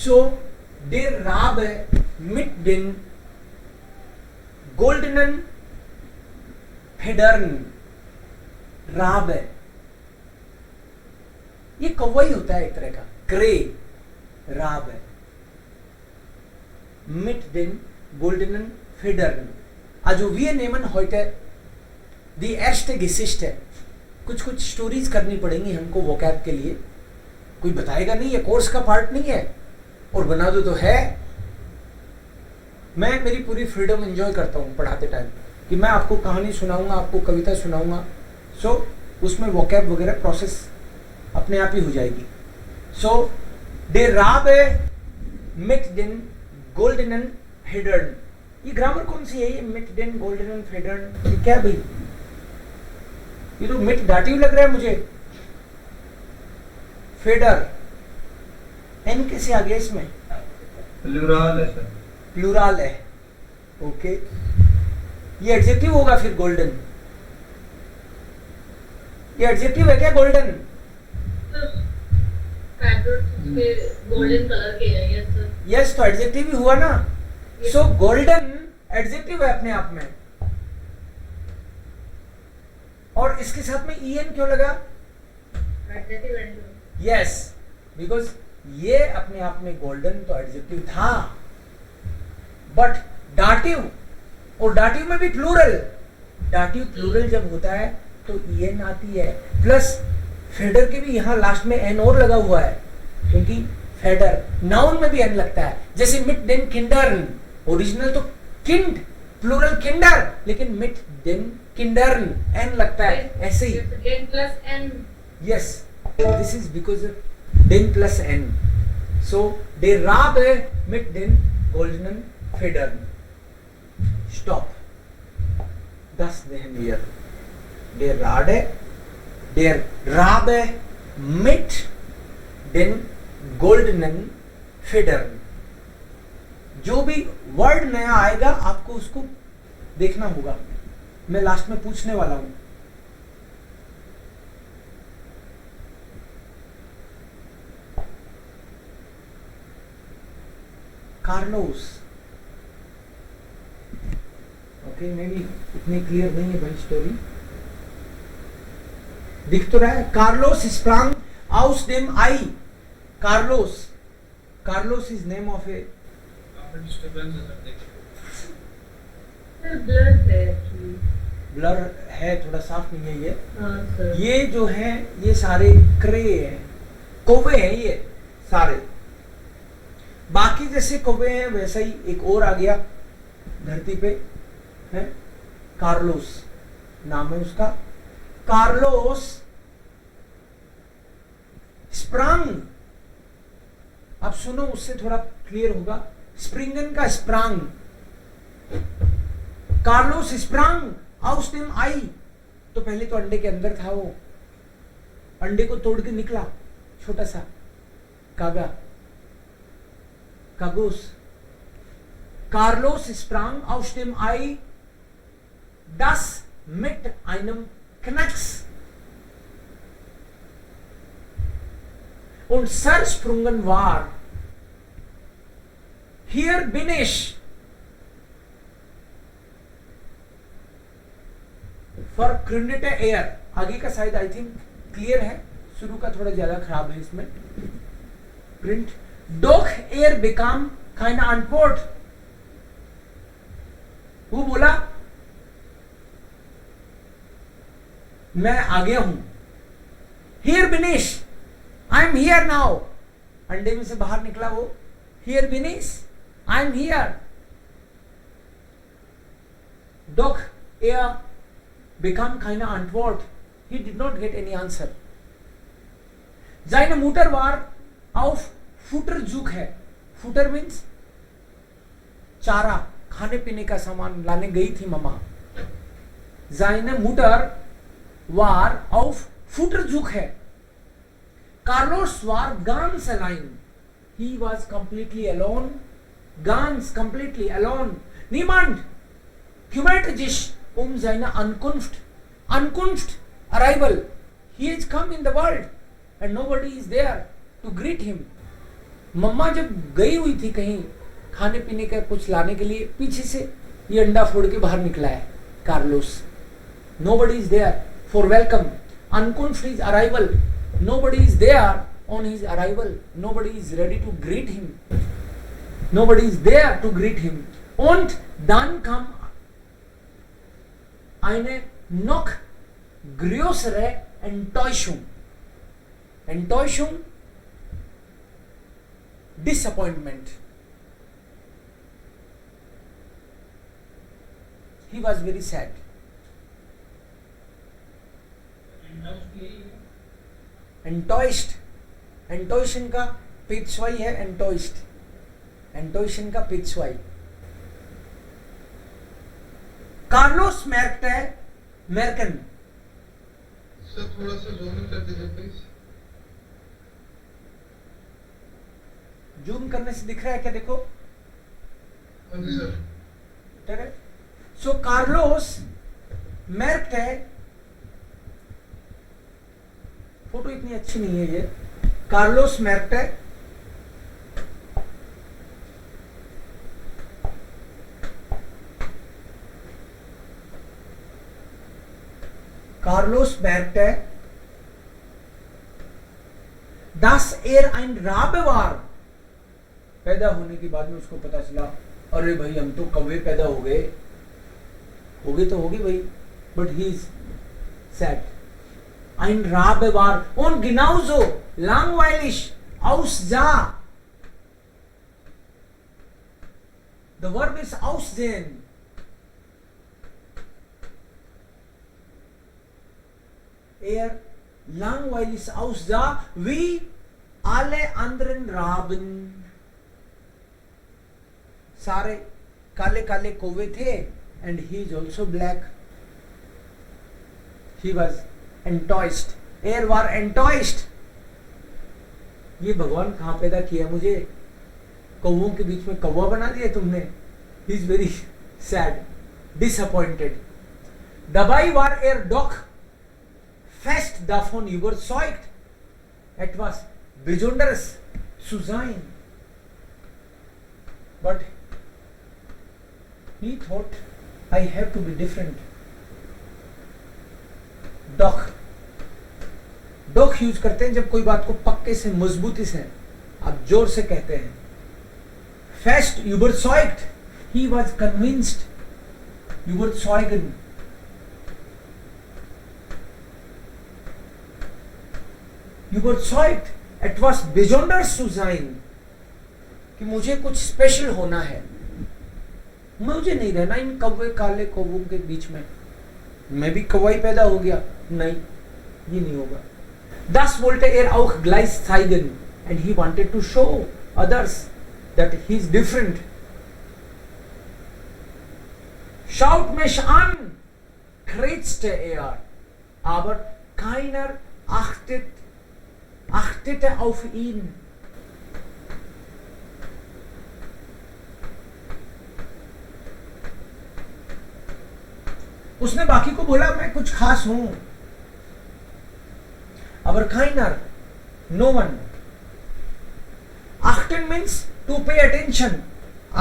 So der Rabe mit den goldenen Federn. Rabe ये कौवा होता है एक तरह का, grey Rabe mit den goldenen Federn. Also wir nehmen heute die erste Geschichte. कुछ कुछ स्टोरीज करनी पड़ेंगी हमको वोकैब के लिए. कोई बताएगा नहीं, है कोर्स का पार्ट नहीं है, और बना दो तो है. मैं मेरी पूरी फ्रीडम एंजॉय करता हूँ पढ़ाते टाइम कि मैं आपको कहानी सुनाऊंगा, आपको कविता सुनाऊंगा. सो उसमें वोकैब वगैरह प्रोसेस अपने आप ही हो जाएगी. सो der Rabe mit den goldenen Federn. ये ग्रामर कौन सी है? ये mit den goldenen Federn ये क्या भाई? ये तो mit डाटिव लग रहा है मुझे. फेडर एन कैसे आ गया इसमें? प्लूरल है सर. प्लूरल है. ओके, ये एडजेक्टिव होगा फिर गोल्डन. ये एडजेक्टिव है क्या गोल्डन? गोल्डन कलर के हैं. Yes sir. यस, तो एडजेक्टिव ही हुआ ना. सो गोल्डन एडजेक्टिव है अपने आप में, और इसके साथ में en क्यों लगा? यस, बिकॉज ये अपने आप में गोल्डन तो एडजेक्टिव था, बट डाटिव, और डाटिव में भी प्लूरल. डाटिव प्लूरल जब होता है तो en आती है, प्लस फेडर के भी यहाँ लास्ट में एन और लगा हुआ है, क्योंकि फेडर नाउन में भी एन लगता है. जैसे मिट देन किंडर्न, ओरिजिनल तो किंड, प्लूरल किंडर, लेकिन मिट देन किंडर्न एन लगता है. ऐसे ही n plus n. Yes, this is because den plus n. So der Rabe mit den goldenen Federn. Stop. Das sehen wir. Der Rabe mit den goldenen Federn. जो भी word नया आएगा आपको उसको देखना होगा. मैं लास्ट में पूछने वाला हूं. कार्लोस. ओके, मे बी इतनी क्लियर नहीं है भाई स्टोरी. दिख तो रहा है. Carlos sprang aus dem Ei. Carlos is name of a blur है, थोड़ा साफ नहीं है ये. ये जो है ये सारे क्रे हैं, कौवे हैं ये सारे. बाकी जैसे कौवे हैं वैसा ही एक और आ गया धरती पे है, कार्लोस नाम है उसका. Carlos sprung. अब सुनो, उससे थोड़ा क्लियर होगा. स्प्रिंगन का स्प्रांग. कार्लोस स्प्रांग आउस देम आई. तो पहले तो अंडे के अंदर था वो, अंडे को तोड़ के निकला छोटा सा कागोस. कार्लोस स्प्रांग aus dem Ei, das mit einem Knacks und zersprungen war. Hier bin ich. Vergründete er. आगे का शायद आई थिंक क्लियर है, शुरू का थोड़ा ज्यादा खराब है इसमें print. Doch er bekam keine Antwort. वो बोला मैं आ गया हूं. Here bin ich. I am here now. अंडे में से बाहर निकला वो. Here bin ich. I am here. Doch er bekam keine Antwort. He did not get any answer. Seine Mutter war auf Futtersuche है. फुटर मीन्स चारा, खाने पीने का सामान लाने गई थी mama. Seine Mutter war auf Futtersuche. Carlos war ganz allein. He was completely alone. Ganz completely alone. Niemand kümmerte sich seine Ankunft. Ankunft, arrival. He has come in the world and nobody is there to greet him. मम्मा जब गई हुई थी कहीं खाने पीने का कुछ लाने के लिए, पीछे से ये अंडा फोड़ के बाहर निकला है Carlos. Nobody is there for welcome. Unconfident arrival. Nobody is there on his arrival. Nobody is ready to greet him. Nobody is there to greet him. Und dann kam eine noch größere Enttäuschung. Enttäuschung, disappointment. He was very sad. Enttäuscht. Enttäuschen का पिछवाई है enttäuscht. Enttäuschen का Pichwai. Carlos मैर्कन. Sir थोड़ा सा zoom कर दीजिए please. Zoom करने से दिख रहा है क्या? देखो. हाँ जी सर. ठीक है. सो कार्लोस मैर्कटे, फोटो इतनी अच्छी नहीं है ये. कार्लोस मैर्कटे dass ein Rabe war. पैदा होने के बाद में उसको पता चला, अरे भाई हम तो कौवे पैदा हो गए तो हो गए भाई, but he is sad. Ein Rabe war und genauso langweilig aussah. The verb is aussehen. Langweilig aussah wie alle anderen Raben. सारे काले काले कौवे थे, and he is also black. He was enttäuscht. War enttäuscht. ये भगवान कहाँ पैदा किया मुझे? कौवों के बीच में कौवा बना दिया तुमने. He is very sad, disappointed. Dabei war doch fest davon überzeugt, etwas Besonderes zu sein. But he thought, I have to be different. डॉक यूज करते हैं जब कोई बात को पक्के से, मजबूती से, आप जोर से कहते हैं. Fest, überzeugt, he was convinced. überzeugen. überzeugt, etwas Besonderes zu sein, कि मुझे कुछ स्पेशल होना है. मुझे नहीं रहना इन कौवे काले कौवों के बीच में. मैं भी कौवा ही पैदा हो गया. नहीं, ये नहीं होगा. Das wollte auch gleich zeigen, and he wanted to show others that he is different. Schaut mich an, krächzte aber keiner achtete auf ihn. उसने बाकी को बोला मैं कुछ खास हूं. Aber keiner, no one. Achten means to pay attention.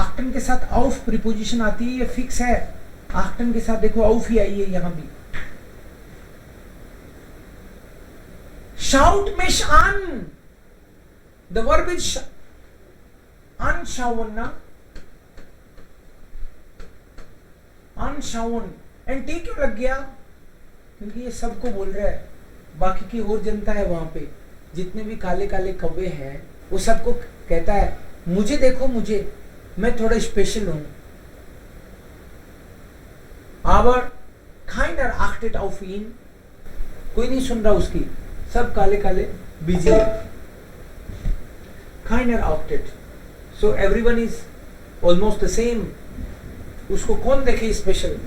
achten के साथ auf preposition आती है, ये फिक्स है. achten के साथ देखो auf ही आई है यहां भी. Schaut mich an. The verb is anschauen, ना? anschauen. एंड टी क्यों लग गया? क्योंकि ये सबको बोल रहा है. बाकी की और जनता है वहां पे, जितने भी काले काले कौवे हैं, वो सबको कहता है मुझे देखो, मुझे, मैं थोड़ा स्पेशल हूं. aber keiner achtet auf ihn. कोई नहीं सुन रहा उसकी, सब काले काले बिजी है. keiner achtet, so everyone is almost the same. उसको कौन देखे स्पेशल?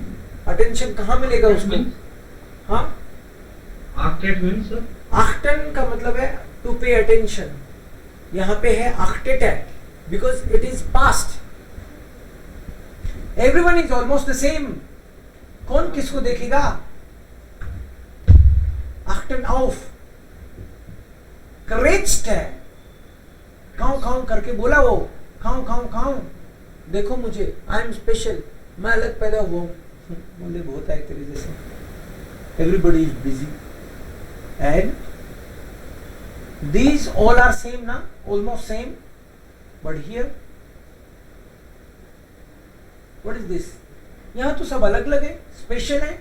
अटेंशन कहाँ मिलेगा उसको? हाँ, आक्टेड मीन्स सर, आक्टन का मतलब है टू पे अटेंशन. यहाँ पे है आक्टेड है because it is past. Everyone is almost the same. कौन किसको देखेगा? आक्टन ऑफ. करेज्ड है, खाऊं खाऊं करके बोला वो, खाऊं खाऊं खाऊं, देखो मुझे, आई एम स्पेशल, मैं अलग पैदा हुआ हूँ। बोले बहुत है तेरे जैसे, everybody is busy and these all are same na, almost same, but here what is this? यहाँ तो सब अलग अलग है, स्पेशल है,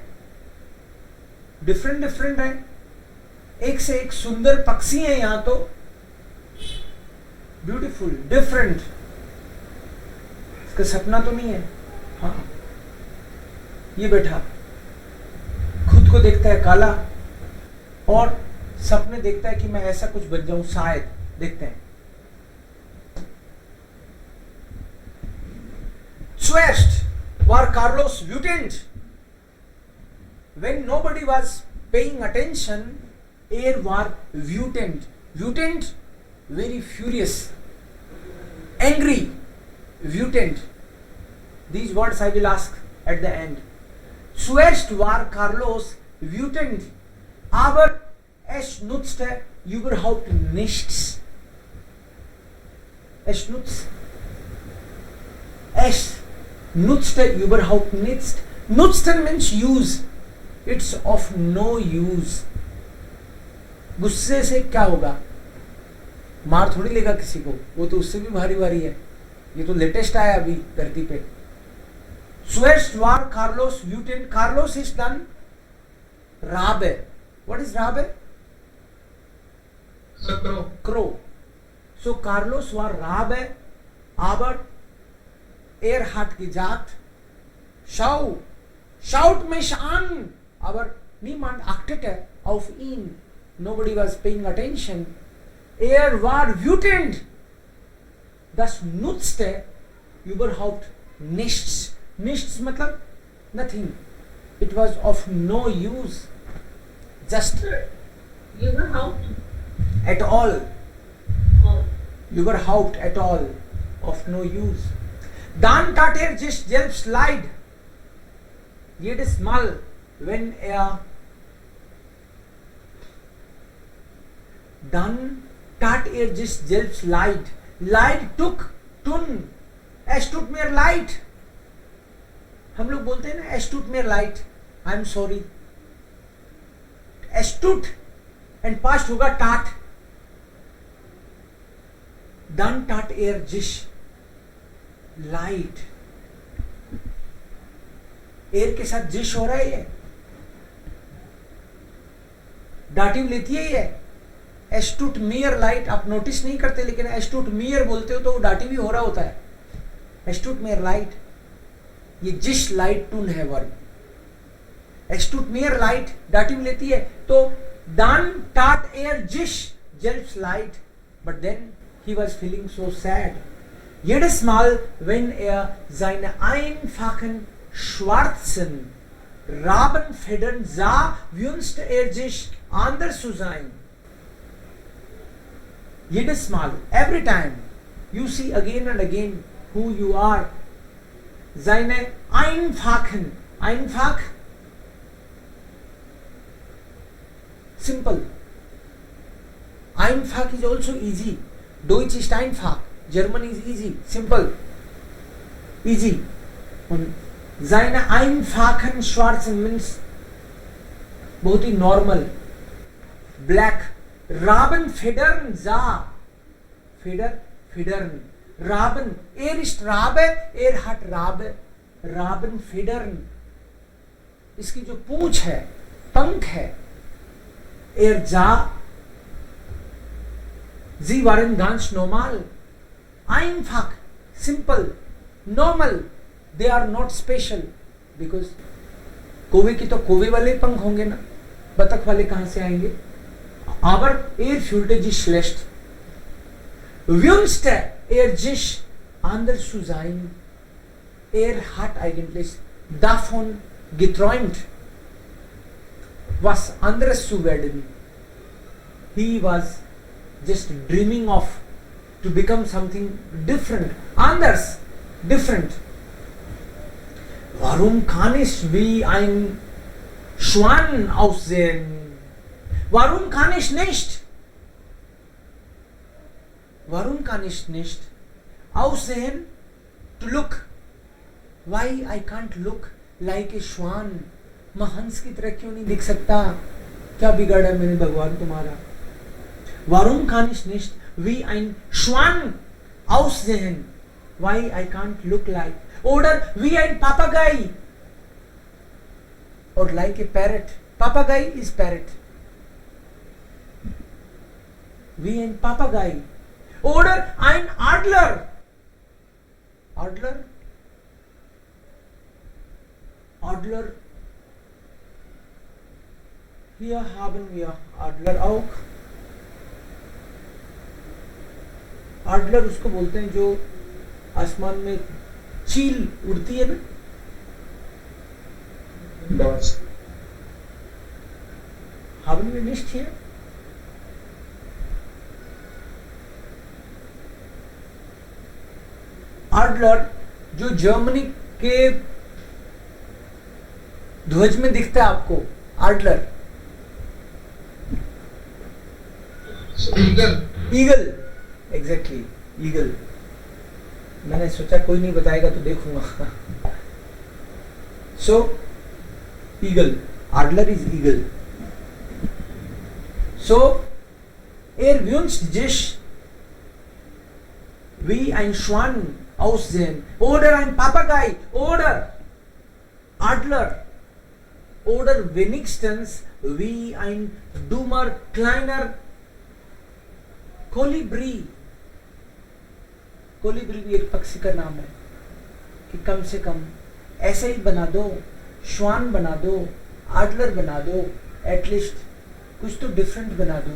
डिफरेंट डिफरेंट है, एक से एक सुंदर पक्षी है यहाँ तो, ब्यूटीफुल, डिफरेंट। इसका सपना तो नहीं है। हाँ, ये बैठा खुद को देखता है काला और सपने देखता है कि मैं ऐसा कुछ बन जाऊं शायद। देखते हैं। Zuerst war Carlos wütend. When nobody was paying attention, er war wütend. Wütend, very furious, angry, wütend. These words I will ask at the end. Zuerst war Carlos wütend, aber es nutzte überhaupt nichts. Es nutzte überhaupt nichts. Nutzten means use. It's of no use. गुस्से से क्या होगा? मार थोड़ी लेगा किसी को, वो तो उससे भी भारी भारी है। ये तो लेटेस्ट आया अभी धरती पे। Zuerst war Carlos wütend. Carlos is done. Rabe. What is Rabe? Crow. So Carlos war Rabe, aber hat gesagt, schaut mich an, aber niemand achtete auf ihn. Nobody was paying attention. War wütend. Das nutzte überhaupt nichts. Nichts मतलब nothing. It was of no use. Just Überhaupt? At all. Oh. Überhaupt at all. Of no use. Dann tat sich selbst leid. Jedes Mal, wenn dann tat sich selbst leid. Leid tun. Es tut mir leid. हम लोग बोलते हैं ना, es tut mir leid. I am sorry. Es tut and past होगा tat. Dann tat sich leid. के साथ जिश हो रहा है ये, डाटिव लेती है ये। Es tut mir leid आप नोटिस नहीं करते, लेकिन es tut mir बोलते हो तो वो डाटिव ही हो रहा होता है। Es tut mir leid, ये जिश लाइट टून है verb. Es tut mir leid dative लेती है, तो dann tat जिश selbst leid, but then he was feeling so sad. Jedes Mal, wenn seine einfachen schwarzen Rabenfedern sah, wünschte sich anders zu sein. Jedes Mal, every time you see again and again who you are, seine einfachen, einfach, simple. Einfach is also easy. Deutsch ist einfach. German is easy, simple, easy. Und seine einfachen schwarzen means बहुत ही normal, black. Rabenfedern sah. Federn. Raben. Ist Rabe, hat Rabe. Rabenfedern. इसकी जो पूंछ है, पंख है, sah. Sie waren ganz normal. Einfach, simple, normal. They are not special. Because कौवे की तो कौवे वाले पंख होंगे ना, बतख वाले कहां से आएंगे? Aber fühlte sich schlecht. Wünschte sich anders zu sein. Hat eigentlich davon geträumt, was anderes zu werden. He was just dreaming of to become something different, anders, different. Warum kann ich wie ein Schwan aussehen? Warum kann ich nicht Warum kann ich nicht aussehen? To look. Why I can't look like a swan? मैं हंस की तरह क्यों नहीं दिख सकता? क्या बिगाड़ा मैंने भगवान तुम्हारा? Warum kann ich nicht wie ein Schwan aussehen? Why I can't look like? Oder wie ein Papagei? Or like a parrot. Papagei is parrot. Wie ein Papagei. Oder ein Adler. Adler? Adler. Hier haben wir Adler auch. Adler उसको बोलते हैं जो आसमान में चील उड़ती है ना. Birds. Haben wir nicht hier? Adler जो जर्मनी के ध्वज में दिखता है आपको. Adler. Eagle. Eagle. Exactly eagle. मैंने सोचा कोई नहीं बताएगा तो देखूंगा. सो eagle. Adler is eagle. So wünscht sich wie ein Schwan aussehen oder ein Papagei oder Adler oder wenigstens wie ein dummer kleiner Kolibri. कोलिब्री भी एक पक्षी का नाम है कि कम से कम ऐसे ही बना दो. श्वान बना दो, आडलर बना दो, एटलीस्ट कुछ तो डिफरेंट बना दो.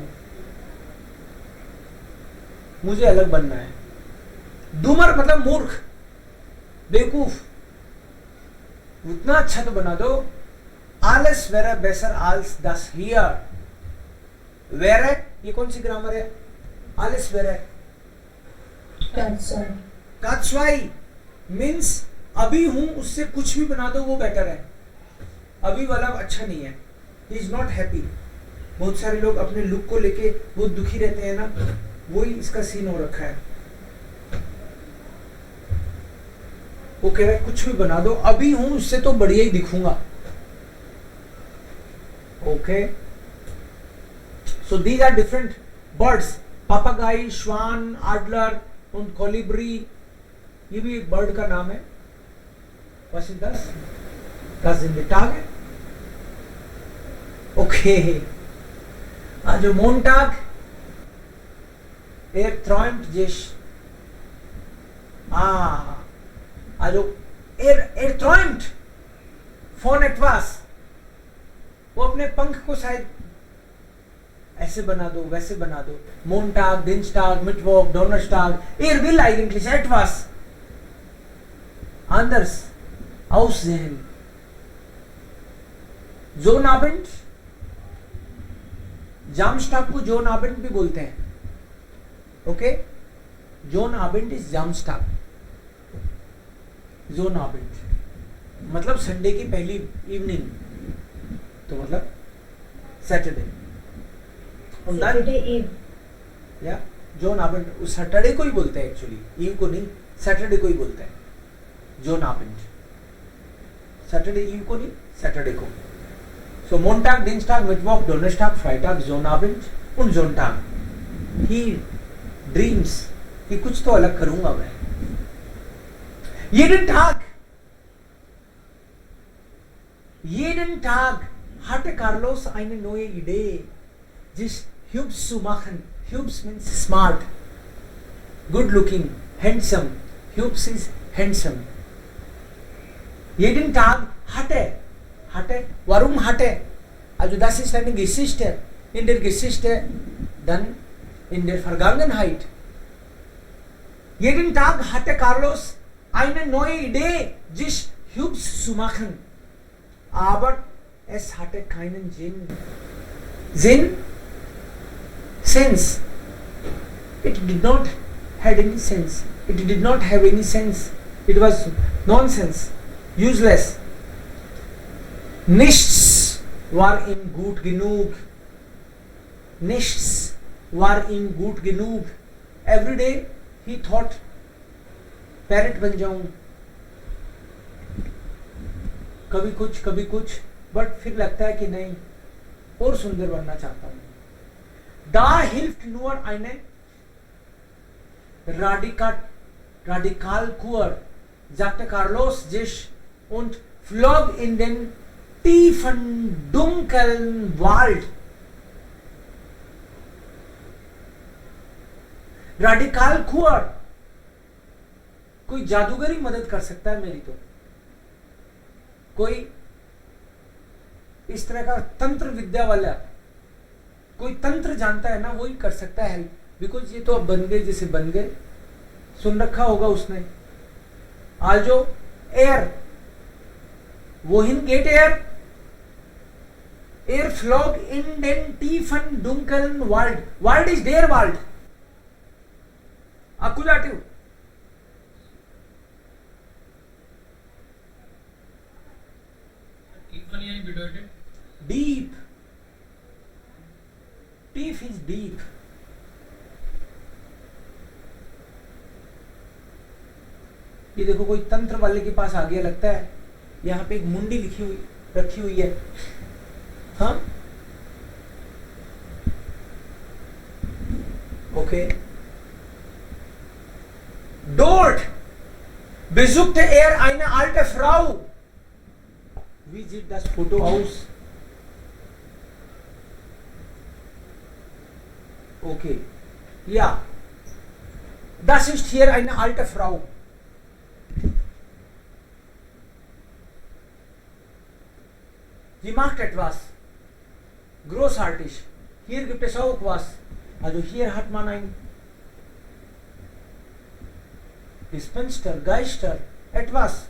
मुझे अलग बनना है. डूमर मतलब मूर्ख, बेवकूफ. उतना अच्छा तो बना दो. आलस वेरे बेसर आल्स दस हियर. वेरे ये कौन सी ग्रामर है? आलस वेरे कात्स्वाई मीन्स अभी हूं उससे कुछ भी बना दो वो बेटर है. अभी वाला अच्छा नहीं है. He is not happy. बहुत सारे लोग अपने लुक को लेके बहुत दुखी रहते हैं ना. वही इसका सीन हो रखा है. वो कह रहा है कुछ भी बना दो, अभी हूं उससे तो बढ़िया ही दिखूंगा. Okay. So these are different birds. पापागाई, श्वान, आडलर und कोलिब्री. ये भी एक बर्ड का नाम है. Was ist das? Das sind die Tage. Okay. Also Montag. Träumt sich. Also träumt von etwas. वो अपने पंख को शायद ऐसे बना दो, वैसे बना दो. Montag, Dienstag, Mittwoch, Donnerstag. Will eigentlich etwas anders aussehen. Zonabend. Samstag को Zonabend भी बोलते हैं. Okay. Zonabend is Samstag. Zonabend मतलब संडे की पहली इवनिंग. तो मतलब सैटरडे. या जोन आबेंट सैटरडे को ही बोलते हैं. एक्चुअली ईव को नहीं, सैटरडे को ही बोलते हैं. जोन आबेंट सैटरडे, ईव को नहीं, सैटरडे को. सो मोंटाग, डिंस्टाग, मिटवॉक, डोनेस्टाग, फ्राइटाग, जोन आबेंट und Sonntag. ही ड्रीम्स कि कुछ तो अलग करूंगा मैं. Jeden Tag hatte Carlos eine neue Idee, sich hübsch zu machen. Hübsch means smart, good looking, handsome. Hübsch is handsome. Jeden Tag hatte. Warum hatte? Also das ist eine Geschichte. In der Geschichte, dann in der Vergangenheit. Jeden Tag hatte Carlos eine neue Idee, sich hübsch zu machen. Aber es hatte keinen Sinn. Sense. It did not have any sense. It did not have any sense. It was nonsense. Useless. Nichts war ihm gut genug. Nichts war ihm gut genug. Every day he thought parrot बन जाऊं, कभी कुछ, but फिर लगता है कि नहीं, और सुंदर बनना चाहता हूं. Da hilft nur eine Radikalkur, sagte Carlos sich und flog in den tiefen, dunklen Wald. Radikalkur, कोई जादूगरी मदद कर सकता है मेरी? तो कोई इस तरह का तंत्र विद्या वाला, कोई तंत्र जानता है ना, वही कर सकता है हेल्प. बिकॉज ये तो अब बन गए जैसे बन गए, सुन रखा होगा उसने. आजो air, wohin geht er? Er flog in den tiefen, dunklen Wald. Wald ist der Wald. Akkusativ. Tiefen hier bedeutet? Deep. Tief is deep. ये देखो कोई तंत्र वाले के पास आ गया लगता है. यहाँ पे एक मुंडी रखी हुई है. हाँ, okay. Dort besuchte er eine alte Frau. Wie sieht das Foto aus? Okay. Ja. Das ist hier eine alte Frau. Sie macht etwas. Großartig. Hier gibt es auch was. Also hier hat man ein Gespenster, Geister, etwas.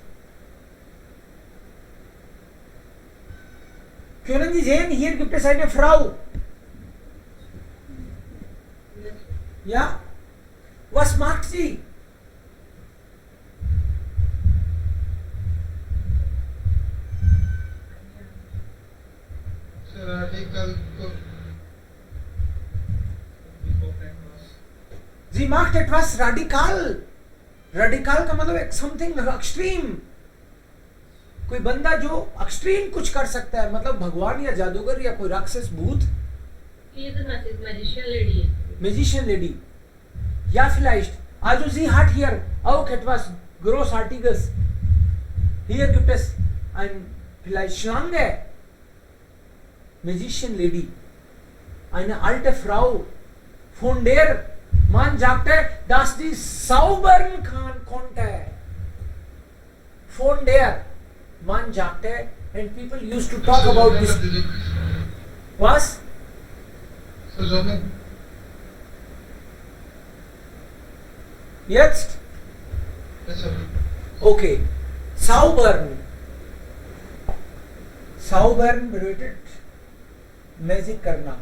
Können Sie sehen, hier gibt es eine Frau. Ja? Was macht sie? Sie macht etwas radikal. Radikal का मतलब something extreme. कोई बंदा जो extreme कुछ कर सकता है, मतलब भगवान या जादूगर या कोई राक्षस भूत. ये तो मैजिशियन लेडी है. Magician Lady. Ja, vielleicht. Also sie hat hier auch etwas Großartiges. Hier gibt es ein vielleicht Schlange. Magician Lady. Eine alte Frau, von der man sagte, dass die zaubern konnte. Von der man sagte, and people used to talk about this. Was? Jetzt? Okay. Zaubern. Zaubern bedeutet magic करना,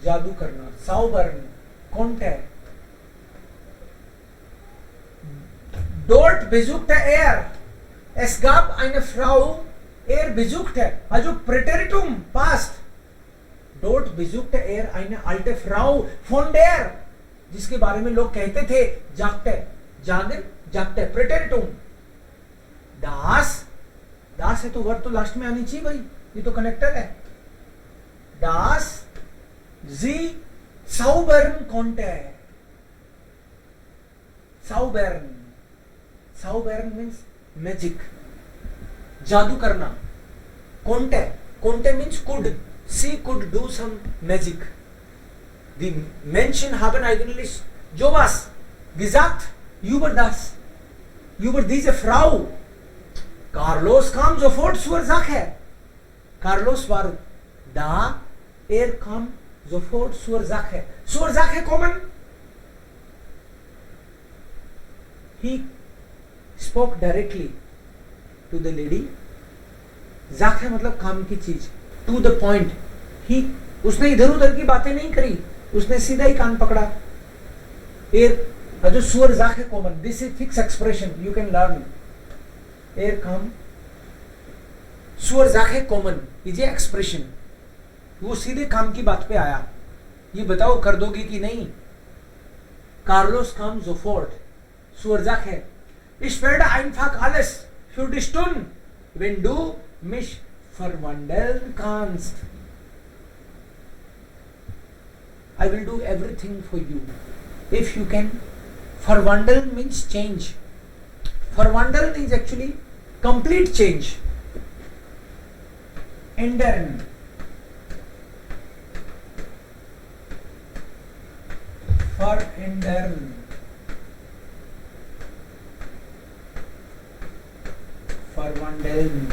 जादू करना. Zaubern konnte. Dort besuchte er. Es gab eine Frau, er besuchte. Also Präteritum, past. Dort besuchte er eine alte Frau, von der, जिसके बारे में लोग कहते थे, जागते, जागर, जागते, प्रेटेरिटुम. दास है तो वर्ड तो लास्ट में आनी चाहिए भाई, ये तो कनेक्टर है. दास जी साउबर्न कॉन्टे. साउबर्न मीन्स मैजिक, जादू करना. कॉन्टे means could. She could do some magic. Die Menschen haben eigentlich sowas gesagt über das, über diese Frau. Carlos kam sofort zur Sache. Carlos war da, kam sofort zur Sache. Zur Sache kommen. He spoke directly to the lady. Sache मतलब काम की चीज. To the point. उसने इधर उधर की बातें नहीं करी, उसने सीधा ही कान पकड़ा. जो सुअर जाके common, this is fix expression, you can learn. काम सुअर जाके कॉमन इज ए एक्सप्रेशन. वो सीधे काम की बात पे आया. ये बताओ कर दोगे कि नहीं? Carlos kam sofort. Zur Sache. Ich werde einfach alles für dich tun, wenn du mich verwandeln kannst. I will do everything for you if you can. Verwandel means change. Verwandel is actually complete change. Ändern. Verändern. Verwandeln.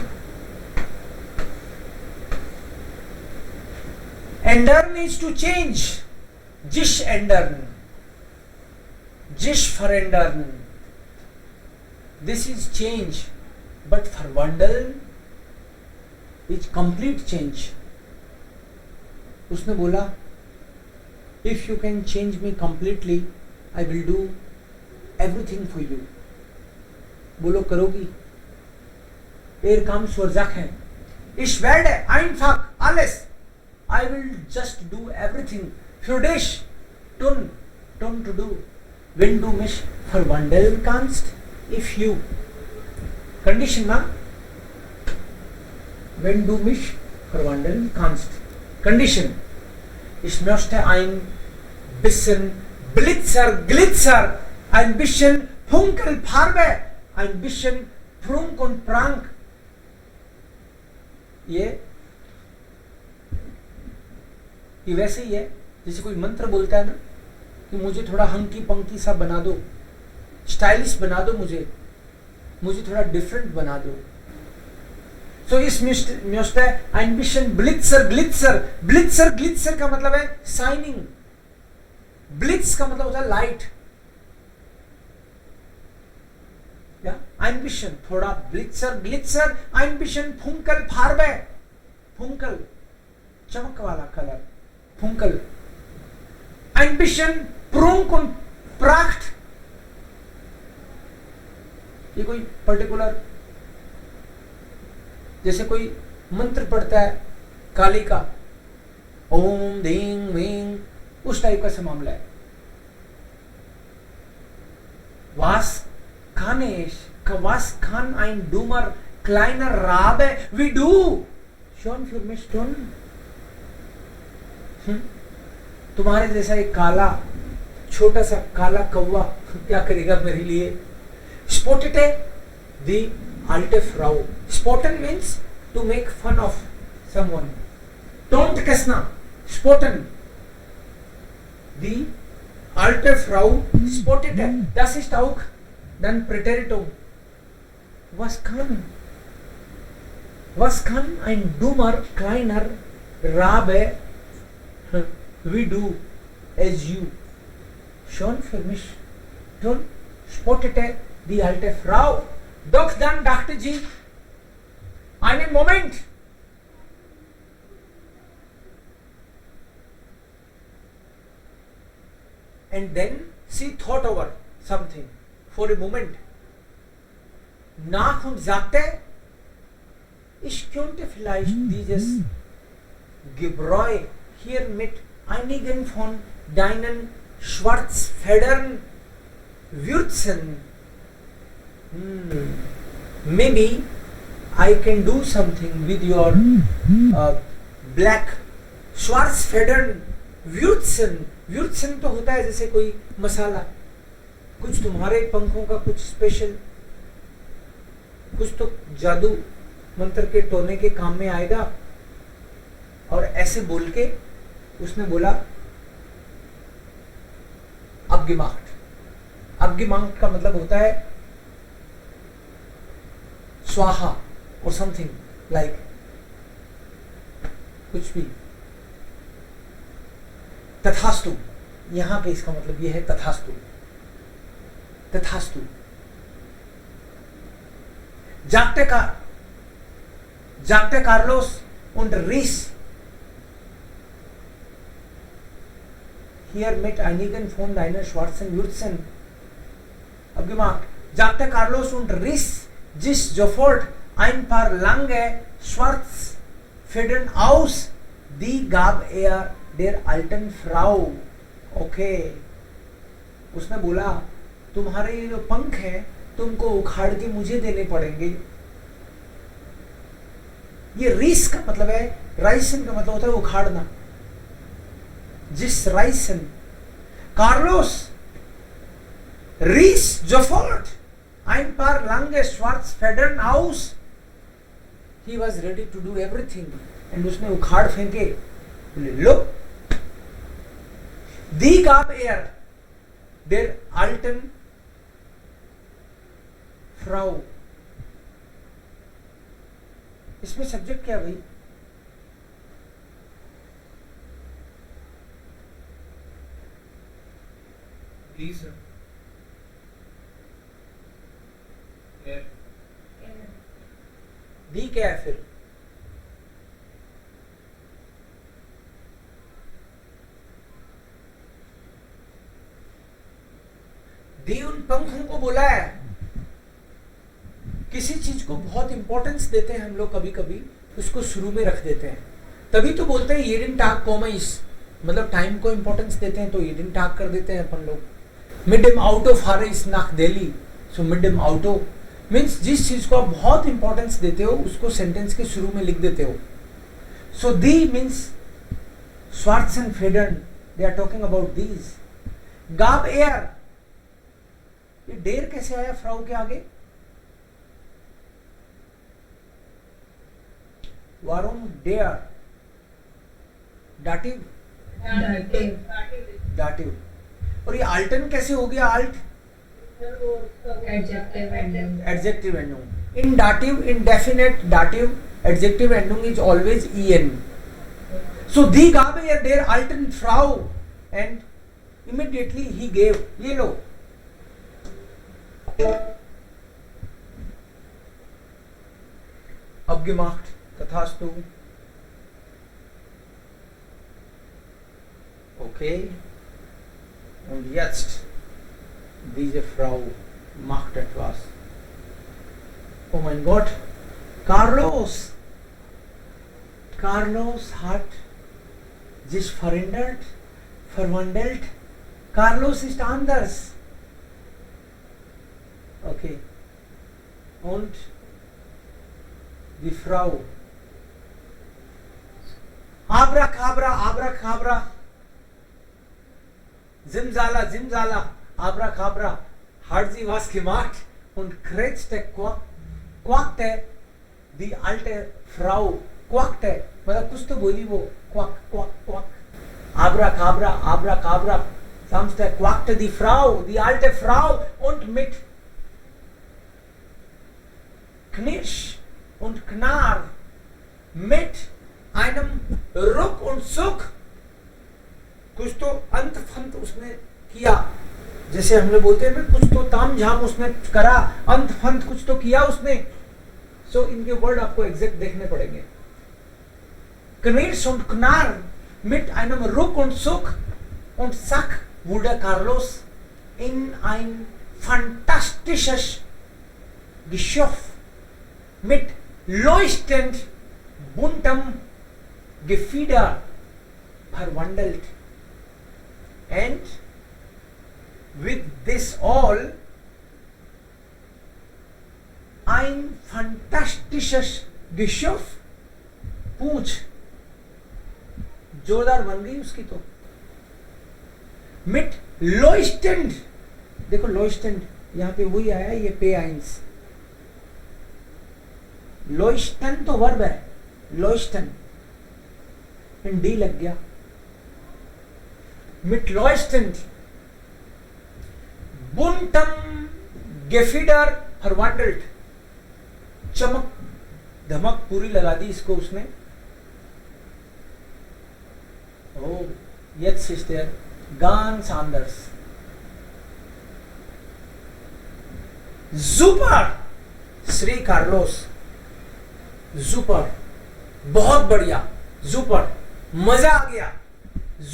Ändern is to change. Sich ändern. Sich verändern. This is change. But verwandeln is complete change. उसने बोला, if you can change me completely, I will do everything for you. बोलो करोगी? Er kam zur Sache. Ich werde einfach alles. I will just do everything für dich tun to do. Wenn du mich verwandeln kannst, if you. Condition na? Wenn du mich verwandeln kannst. Condition. Ich möchte ein bisschen Blitzer, Glitzer, ein bisschen Funkelfarbe, ein bisschen Prunk und Prank. ये वैसे ही है जैसे कोई मंत्र बोलता है ना कि मुझे थोड़ा हंकी पंकी सा बना दो, स्टाइलिश बना दो, मुझे थोड़ा डिफरेंट बना दो. So इस möchte ein bisschen Blitzer, Glitzer. Blitzer, Glitzer का मतलब है शाइनिंग. Blitz का मतलब होता है लाइट. या ein bisschen थोड़ा Blitzer, Glitzer, ein bisschen Funkel Farbe. Funkel चमक वाला colour. Funkel. Ein bisschen Prunk und Pracht. ये कोई पर्टिकुलर जैसे कोई मंत्र पढ़ता है काली का, ओम दीं वीं, उस टाइप का से मामला है. Was kann ein dummer kleiner Rabe wie du schon für mich tun? तुम्हारे जैसा एक काला छोटा सा काला कौवा क्या करेगा मेरे लिए? Spottete die alte Frau. Spotten means to make fun of someone. Don't kesna. Spotten. Die alte Frau spottete. Das ist auch dann Präteritum. Was kann ein dummer kleiner Rabe wie du as you schon für mich tun? Spottete die alte Frau. Doch dann dachte sie, einen Moment. And then she thought over something for a moment. Nach und sagte, ich könnte vielleicht dieses Gebräu hier mit einigen von deinen Schwarzfedern würzen. Maybe I can do something with your black Schwarzfedern würzen. Würzen तो होता है जैसे कोई मसाला, कुछ तुम्हारे पंखों का कुछ स्पेशल, कुछ तो जादू मंत्र के टोने के काम में आएगा. और ऐसे बोल के उसने बोला abgemacht का मतलब होता है स्वाहा और समथिंग लाइक कुछ भी. तथास्तु, यहां पे इसका मतलब यह है तथास्तु. तथास्तु. Sagte Carlos und riss hier mit einigen von deinen schwarzen Würzen. Abgemacht. Sagte Carlos und riss sich sofort ein paar lange Schwarzfedern aus. Die gab er der alten Frau. Okay. उसने बोला तुम्हारे जो पंख हैं तुमको उखाड़ के मुझे देने पड़ेंगे। ये रीस का मतलब है, राइसन का मतलब होता है उखाड़ना। जिस राइसन Carlos Reece जोफर्ट ein paar lange schwarz Federn aus, he was ready to do everything, and उसने उखाड़ फेंके। बोले लो, die gab der alten Frau, इसमें सब्जेक्ट क्या भाई? सर दी क्या है फिर? दी उन पंखों को बोला है। किसी चीज को बहुत इंपॉर्टेंस देते हैं हम लोग, कभी कभी उसको शुरू में रख देते हैं, तभी तो बोलते हैं jeden Tag komme ich, मतलब टाइम को इंपॉर्टेंस देते हैं तो jeden Tag कर देते हैं अपन लोग। mit dem Auto fahre ich nach Delhi, so mit dem Auto means जिस चीज को आप बहुत इंपॉर्टेंस देते हो उसको सेंटेंस के शुरू में लिख देते हो। सो दी मीन्स स्वार्ट्स एंड फेडर्न, they are talking about these. गाब एयर, ये डेर कैसे आया फ्राउ के आगे? वारुम डेयर, दाटिव, दाटिव। और ये आल्टन कैसे हो गया? आल्ट adjective endung. In dative, indefinite dative, adjective endung is always en. So die gab der alten Frau, and immediately he gave. ये लो, abgemacht, तथास्तु। Okay, und jetzt diese Frau macht etwas. Oh mein Gott, Carlos hat sich verwandelt. Carlos ist anders. Okay. Und die Frau. Abracabra. Zimzala. Abracabra, hat sie was gemacht und quackte die alte Frau, quackte, मतलब कुछ तो बोली वो, quack. Abracabra, samste quackte die Frau, die alte Frau, und mit Knirsch und Knarr, mit einem Ruck und Zuck, कुछ तो अंत फंत उसने किया, जैसे हमने बोलते हैं कुछ तो ताम झाम उसने करा, अंत फंत कुछ तो किया उसने। सो इनके वर्ड आपको एग्जैक्ट देखने पड़ेंगे। Knirsch und Knarr mit einem Ruck und Zuck und zack wurde Carlos in ein fantastisches Geschöpf mit leuchtend buntem Gefieder verwandelt. And with this all, ein fantastisches Geschöpf, पूंछ जोरदार बन गई उसकी तो। mit leuchtend, देखो leuchtend यहाँ पे वही आया, ये पे आइंस। leuchten तो वर्ब है, leuchten डी लग गया। mit leuchtend buntem Gefieder verwandelt, चमक धमक पूरी लगा दी इसको उसने। Oh, jetzt ist er ganz anders. Super, Shri Carlos, super, बहुत बढ़िया, super, मजा आ गया,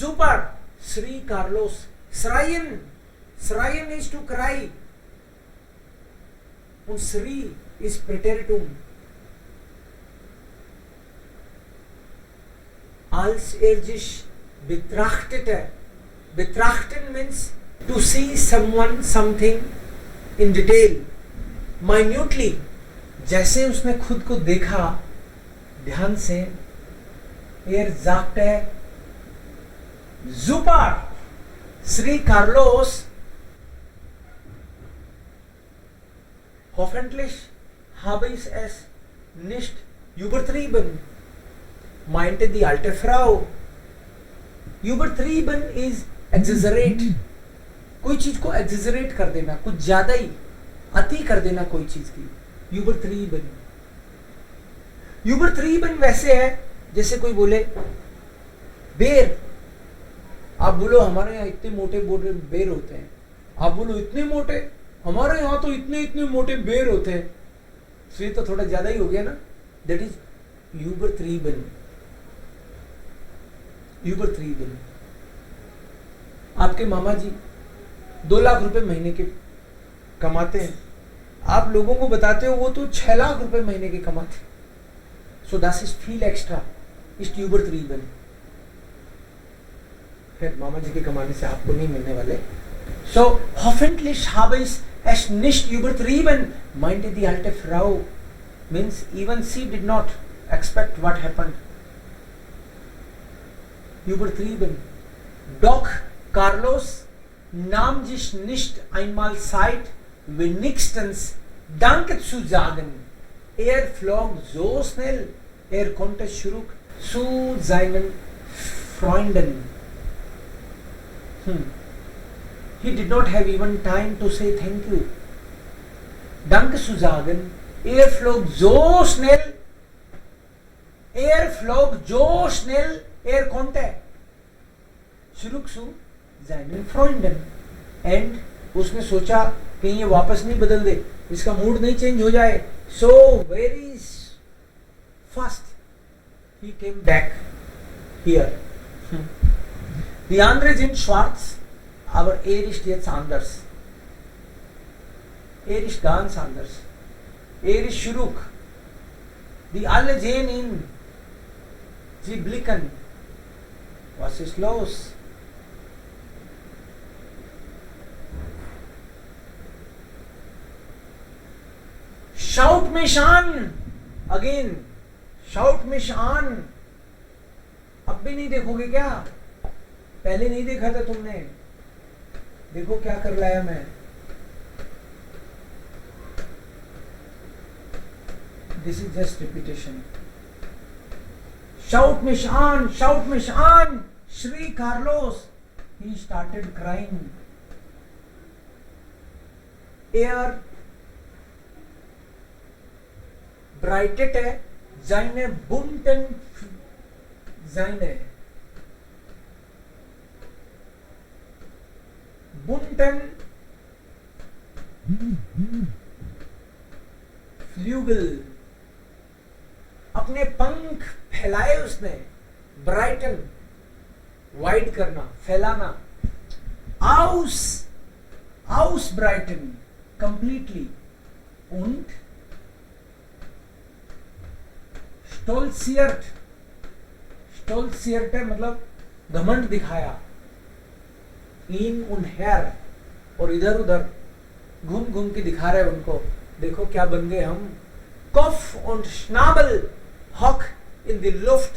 super, Shri Carlos, schreien is to cry, und Sri is Präteritum. Als sich betrachtete, betrachten means to see someone something in detail, minutely, जैसे उसने खुद को देखा ध्यान से, sagte super, Sri Carlos, hoffentlich habe ich es nicht übertrieben, meinte die alte Frau. Übertrieben is exaggerate, कोई चीज को exaggerate कर देना, कुछ ज्यादा ही अति कर देना कोई चीज की. Übertrieben. Übertrieben वैसे है जैसे कोई बोले बेर, आप बोलो हमारे यहाँ इतने मोटे मोटे बेर होते हैं, आप बोलो इतने मोटे, हमारे यहाँ तो इतने इतने मोटे बेर होते हैं, तो ये तो थोड़ा ज्यादा ही हो गया ना. That is Übertrieben. Übertrieben. आपके मामा जी 2 लाख रुपए महीने के कमाते हैं, आप लोगों को बताते हो वो तो 6 लाख रुपए महीने के कमाते हैं. So das ist viel extra, ist übertrieben. फिर मामा जी के कमाने से आपको नहीं मिलने वाले. So hoffentlich habe ich es nicht übertrieben, meinte die alte Frau. Means even she did not expect what happened. Übertrieben. Doch Carlos nahm sich nicht einmal Zeit, wenigstens Danke zu sagen. Er flog so schnell, er konnte zurück zu seinen Freunden. He did not have even time to say thank you. Danke zu sagen. Er flog so schnell. Er flog so schnell, er konnte zurück zu seinen Freunden. And उसने सोचा कहीं ये वापस नहीं बदल दे, इसका mood नहीं change हो जाए. So very fast he came back here. Die andere sind schwarz, aber er ist jetzt anders. Er ist ganz anders. Er ist zurück. Die alle sehen ihn. Sie blicken. Was ist los? Schaut mich an. Again. Schaut mich an. अब भी नहीं देखोगे क्या? पहले नहीं देखा था तुमने. देखो क्या कर लाया मैं. This is just repetition. Schaut mich an, schaut mich an, schrie Carlos. He started crying. Er breitete seine bunten Flügel, अपने पंख फैलाए उसने. ब्राइटन, वाइड करना, फैलाना. Ausbreiten, completely. Und stolzierte मतलब घमंड दिखाया. इन und her, और इधर उधर घूम घूम के दिखा रहे उनको. देखो क्या बन गए हम. Kopf und Schnabel hoch in die Luft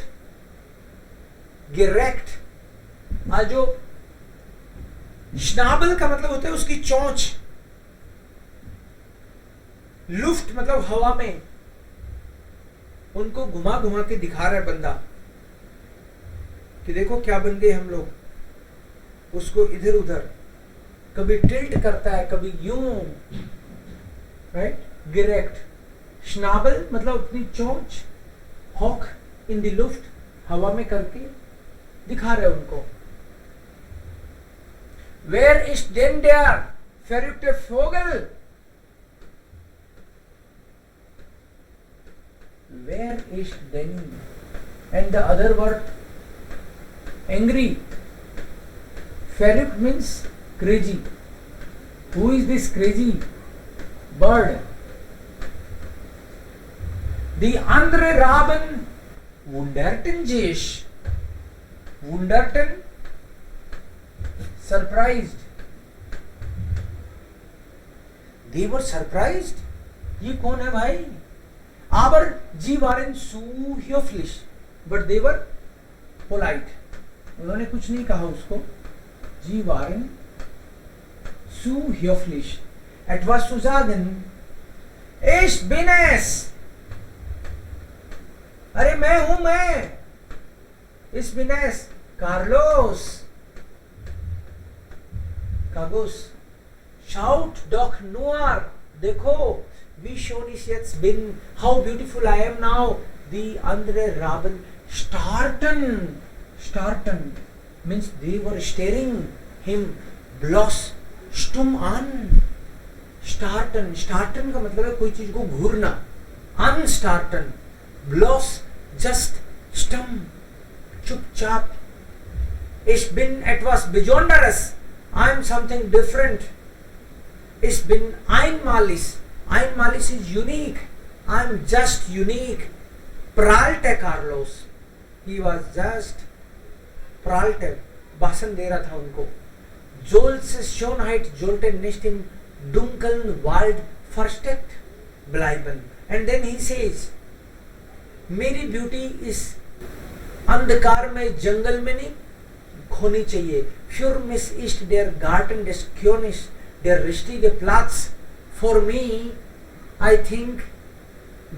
gereckt. जो Schnabel का मतलब होता है उसकी चोंच. लुफ्ट मतलब हवा में. उनको घुमा घुमा के दिखा रहा है बंदा कि देखो क्या बन गए हम लोग. उसको इधर उधर कभी टिल्ट करता है, कभी यूं. राइट. गिरेक्ट. Schnabel मतलब अपनी चोंच. हॉक इन द लुफ्ट, हवा में करके दिखा रहे उनको. Wer ist denn der verrückte Vogel? Wer ist denn? And the other word angry. Verrückt means crazy. Who is this crazy bird? Die andere Raben wunderten sich. Wunderten, surprised. They were surprised. ये कौन है भाई? Aber sie waren so höflich, but they were polite. उन्होंने कुछ नहीं कहा उसको. Sie waren so höflich, etwas zu sagen. Ich bin es. अरे मैं हूं मैं. Ich bin es. Carlos. Kagus. Schaut doch nur. देखो. Wie schön ist jetzt bin. How beautiful I am now. Die andere Raben starten. Starten means they were staring him bloß stumm an. Starten. Starten का मतलब है कोई चीज को घूरना. Unstarten. Bloß just stumm. चुपचाप. Ich bin etwas Besonderes. I am something different. Ich bin einmalig. Einmalig is unique. I am just unique. Prahlte Carlos. He was just prahlte. भाषण दे रहा था उनको. Joel's Schönheit sollte nicht im dunkeln Wald versteckt bleiben. And then he says, मेरी beauty इस अंधकार में जंगल में नहीं खोनी चाहिए. Für mich ist der Garten des Königs der richtige Platz. For me, I think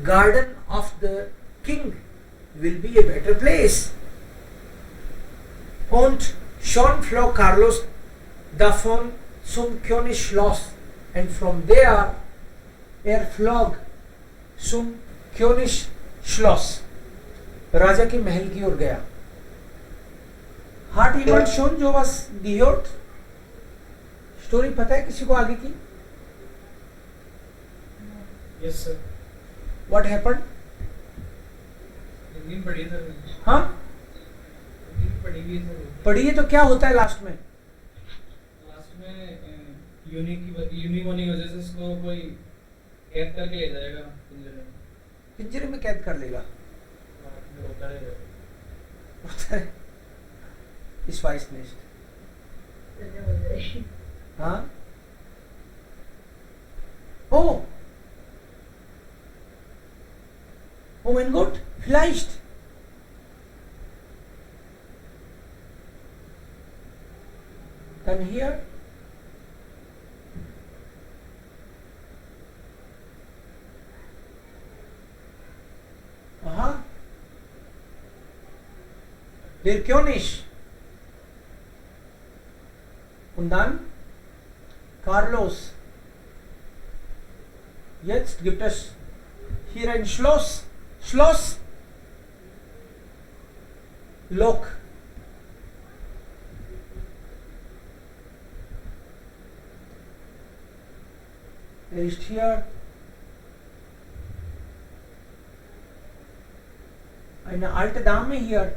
Garden of the King will be a better place. Und schon flog Carlos davon zum Königsschloss. And from there, flog zum Königsschloss. राजा के महल की ओर गया. Hat jemand schon sowas gehört? Story पता है किसी को आगे की? Yes sir. What happened? Hindi पढ़ी है सर. हाँ? हिंदी पढ़ी हुई है सर. पढ़िए तो क्या होता है लास्ट में? लास्ट में यूनिक होने की वजह से इसको कोई कैद करके ले जाएगा पिंजरे में. पिंजरे में कैद कर लेगा. होता है. होता है. इस वाइस नेस्ट. हाँ? Oh! Oh mein Gott, vielleicht. Dann hier. Aha. Der König. Und dann Carlos. Jetzt gibt es hier ein Schloss. Schloss. Lock. Ist hier eine alte Dame hier.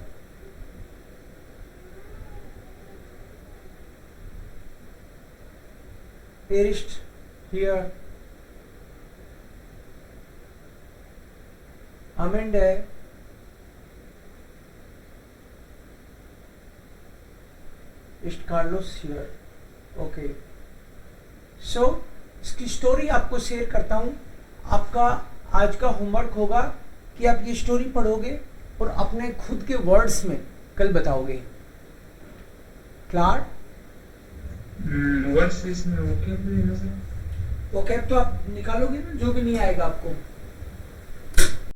Ist hier am Ende ist Carlos here. Okay. So इसकी story आपको share करता हूँ. आपका आज का homework होगा कि आप ये स्टोरी पढ़ोगे और अपने खुद के वर्ड्स में कल बताओगे. क्लियर? वर्ड्स में वो क्या बोलेगा सर? वो कैप तो आप निकालोगे ना, जो भी नहीं आएगा आपको.